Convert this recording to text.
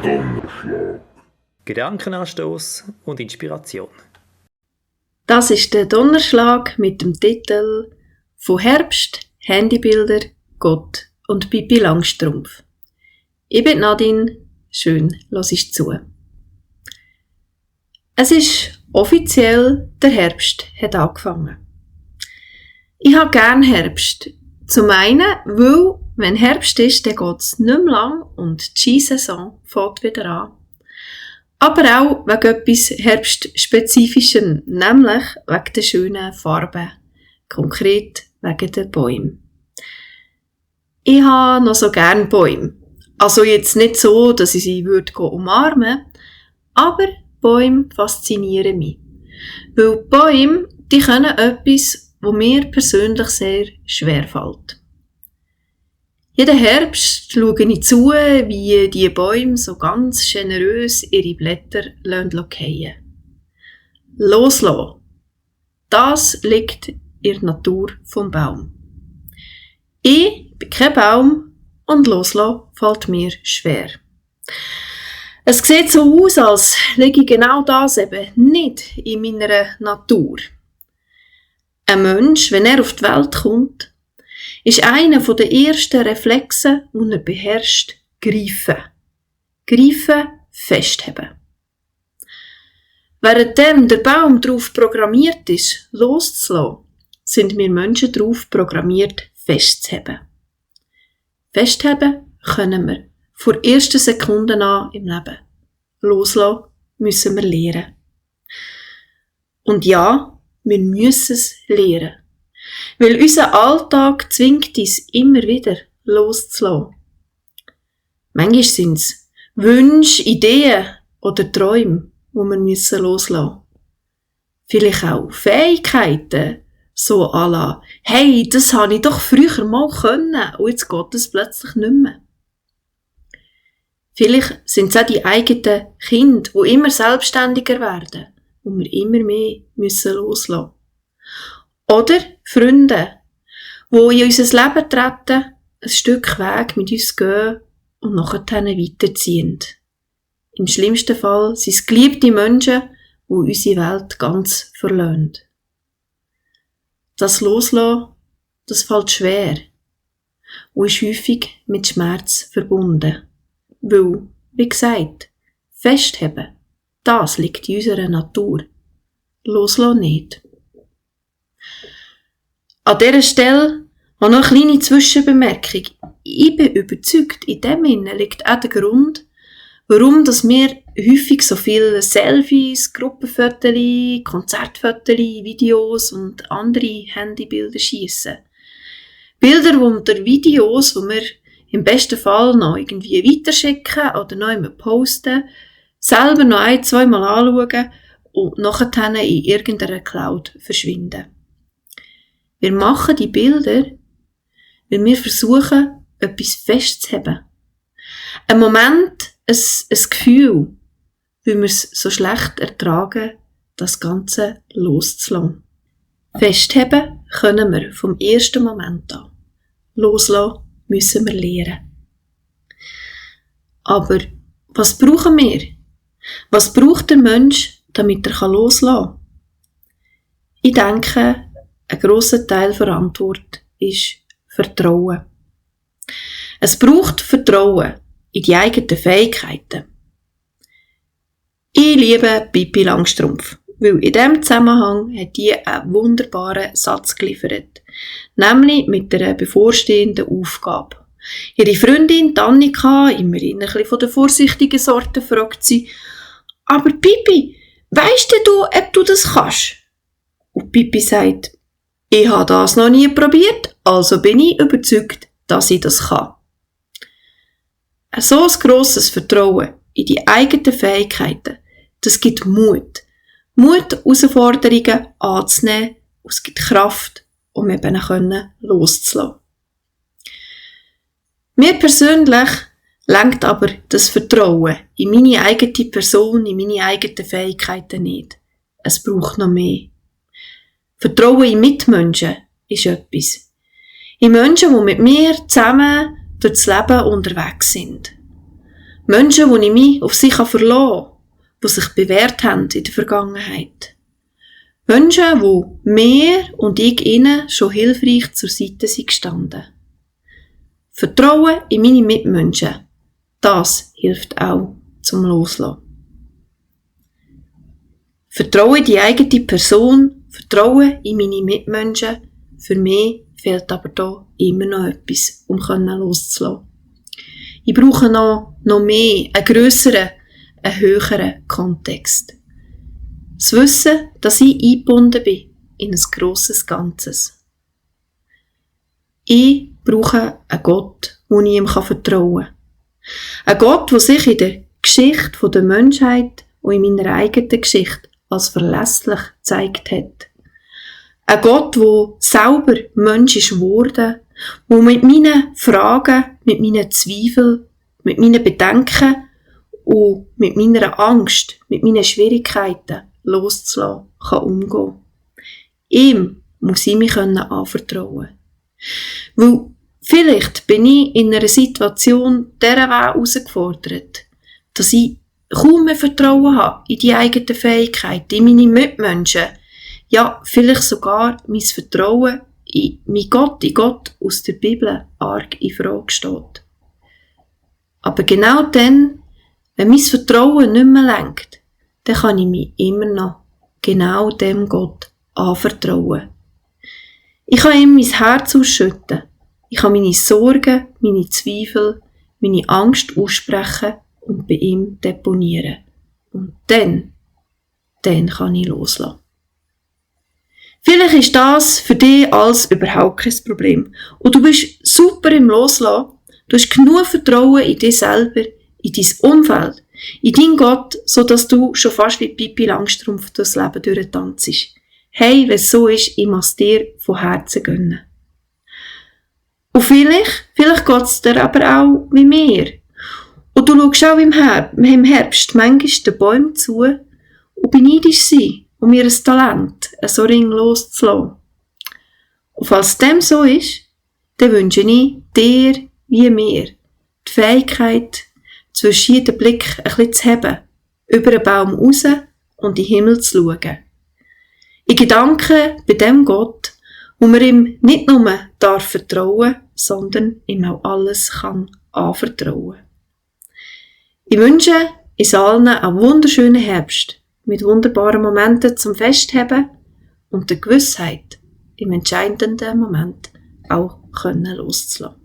Donnerschlag. Gedankenanstoß und Inspiration. Das ist der Donnerschlag mit dem Titel «Von Herbst, Handybilder, Gott und Pippi Langstrumpf». Ich bin Nadine, schön hörst zu. Es ist offiziell, der Herbst hat angefangen. Ich habe gerne Herbst. Zum einen, weil, wenn Herbst ist, dann geht es nicht mehr lang und die Skisaison fängt wieder an. Aber auch wegen etwas Herbstspezifischem, nämlich wegen der schönen Farben. Konkret wegen den Bäumen. Ich habe noch so gerne Bäume. Also jetzt nicht so, dass ich sie umarmen würde, aber Bäume faszinieren mich. Weil Bäume, die können etwas, was mir persönlich sehr schwer fällt. Jeden Herbst schaue ich zu, wie die Bäume so ganz generös ihre Blätter fallen. Loslassen. Das liegt in der Natur vom Baum. Ich bin kein Baum und loslassen fällt mir schwer. Es sieht so aus, als liege ich genau das eben nicht in meiner Natur. Ein Mensch, wenn er auf die Welt kommt, ist einer der ersten Reflexe, die er beherrscht, greifen. Greifen, festheben. Währenddem der Baum darauf programmiert ist, loszulassen, sind wir Menschen darauf programmiert, festzuheben. Festheben können wir von ersten Sekunden an im Leben. Loslassen müssen wir lernen. Und ja, wir müssen es lernen. Weil unser Alltag zwingt uns immer wieder loszulassen. Manchmal sind es Wünsche, Ideen oder Träume, die wir loslassen müssen. Vielleicht auch Fähigkeiten, so à la, hey, das habe ich doch früher mal können und jetzt geht es plötzlich nicht mehr. Vielleicht sind es auch die eigenen Kinder, die immer selbstständiger werden und wir immer mehr loslassen müssen. Oder Freunde, die in unser Leben treten, ein Stück Weg mit uns gehen und nachher weiterziehen. Im schlimmsten Fall sind es geliebte Menschen, die unsere Welt ganz verlassen. Das Loslassen, das fällt schwer und ist häufig mit Schmerz verbunden. Weil, wie gesagt, festheben, das liegt in unserer Natur. Loslassen nicht. An dieser Stelle noch eine kleine Zwischenbemerkung. Ich bin überzeugt, in dem Sinne liegt auch der Grund, warum wir häufig so viele Selfies, Gruppenfotos, Konzertfotos, Videos und andere Handybilder schiessen. Bilder unter Videos, die wir im besten Fall noch irgendwie weiterschicken oder noch immer posten, selber noch 1-2 Mal anschauen und nachher in irgendeiner Cloud verschwinden. Wir machen die Bilder, weil wir versuchen, etwas festzuheben. Ein Moment, ein Gefühl, weil wir es so schlecht ertragen, das Ganze loszulassen. Festheben können wir vom ersten Moment an. Loslassen müssen wir lernen. Aber was brauchen wir? Was braucht der Mensch, damit er loslassen kann? Ich denke, ein grosser Teil der Antwort ist Vertrauen. Es braucht Vertrauen in die eigenen Fähigkeiten. Ich liebe Pippi Langstrumpf, weil in diesem Zusammenhang hat die einen wunderbaren Satz geliefert, nämlich mit einer bevorstehenden Aufgabe. Ihre Freundin Annika, immerhin ein bisschen von der vorsichtigen Sorte, fragt sie, «Aber Pippi, weisst du, ob du das kannst?» Und Pippi sagt, «Ich habe das noch nie probiert, also bin ich überzeugt, dass ich das kann.» So ein grosses Vertrauen in die eigenen Fähigkeiten, das gibt Mut. Mut, Herausforderungen anzunehmen, und es gibt Kraft, um eben loszulassen. Mir persönlich lenkt aber das Vertrauen in meine eigene Person, in meine eigenen Fähigkeiten nicht. Es braucht noch mehr. Vertrauen in Mitmenschen ist etwas. In Menschen, die mit mir zusammen durchs Leben unterwegs sind. Menschen, wo ich mich auf sie verlassen kann, die sich bewährt haben in der Vergangenheit. Menschen, wo mir und ich ihnen schon hilfreich zur Seite sind gestanden. Vertrauen in meine Mitmenschen, das hilft auch zum Loslassen. Vertrauen in die eigene Person, Vertrauen in meine Mitmenschen, für mich fehlt aber da immer noch etwas, um loszulassen. Ich brauche noch mehr, einen grösseren, einen höheren Kontext. Das Wissen, dass ich eingebunden bin in ein grosses Ganzes. Ich brauche einen Gott, wo ich ihm vertrauen kann. Ein Gott, der sich in der Geschichte der Menschheit und in meiner eigenen Geschichte als verlässlich gezeigt hat. Ein Gott, der selber Mensch ist geworden, der mit meinen Fragen, mit meinen Zweifeln, mit meinen Bedenken und mit meiner Angst, mit meinen Schwierigkeiten loszulassen kann umgehen. Ihm muss ich mich anvertrauen. Weil vielleicht bin ich in einer Situation dieser Weg herausgefordert, dass ich kaum mehr Vertrauen habe in die eigenen Fähigkeiten, in meine Mitmenschen, ja, vielleicht sogar mein Vertrauen in Gott aus der Bibel arg in Frage steht. Aber genau dann, wenn mein Vertrauen nicht mehr lenkt, dann kann ich mich immer noch genau dem Gott anvertrauen. Ich kann ihm mein Herz ausschütten. Ich kann meine Sorgen, meine Zweifel, meine Angst aussprechen und bei ihm deponieren. Und dann kann ich loslassen. Vielleicht ist das für dich alles überhaupt kein Problem. Und du bist super im Loslassen. Du hast genug Vertrauen in dich selber, in dein Umfeld, in deinen Gott, sodass du schon fast wie Pippi Langstrumpf das Leben durchtanzt. Hey, wenn es so ist, ich muss dir von Herzen gönnen. Und vielleicht geht es dir aber auch wie mir. Und du schaust auch im Herbst manchmal den Bäumen zu und beneidisch sein, um ihr Talent so ringlos zu lassen. Und falls dem so ist, dann wünsche ich dir wie mir die Fähigkeit, zwischen jedem Blick ein bisschen zu heben, über den Baum raus und in den Himmel zu schauen. In Gedanken bei dem Gott, wo man ihm nicht nur vertrauen darf, sondern ihm auch alles kann anvertrauen. Ich wünsche uns allen einen wunderschönen Herbst mit wunderbaren Momenten zum Festheben und der Gewissheit, im entscheidenden Moment auch loszulassen.